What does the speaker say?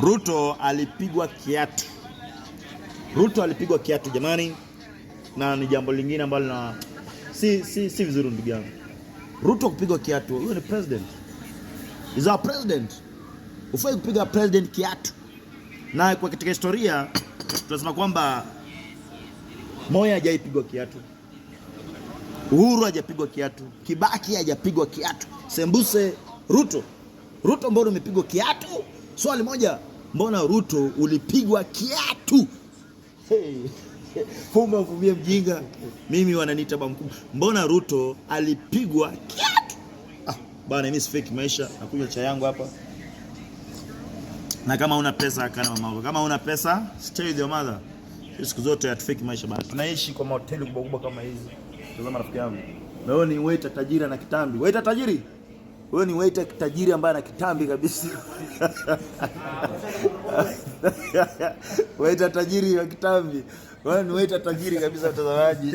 Ruto alipigwa kiatu. Ruto alipigwa kiatu jamani, na ni jambo lingine ambalo na si vizuri ndugu yangu. Ruto kupigwa kiatu, huyo ni president. Is our president. Ufai kupiga president kiatu. Na kwa katika historia tunasema kwamba Moi hajaipigwa kiatu, Uhuru hajapigwa kiatu, Kibaki hajapigwa kiatu, sembuse Ruto mbona umepigwa kiatu? Swali moja, mbona Ruto ulipigwa kiatu? Fuma fumie mjinga, mimi wananiita baba mkubwa. Mbona Ruto alipigwa kiatu? Bana mimi sifeki maisha, nakunywa chai yangu hapa. Na kama una pesa kana mama, kama una pesa stay with your mother. Siku zote hatufeki maisha bana. Tunaishi kwa mahoteli kubwa kubwa kama hizi. Tazama rafiki yangu. Na wewe ni waiter tajiri na kitambi. Waiter tajiri? Wewe ni waiter tajiri ambaye ana kitambi kabisa. Waiter tajiri wa kitambi. Wewe ni waiter tajiri kabisa mtazamaji.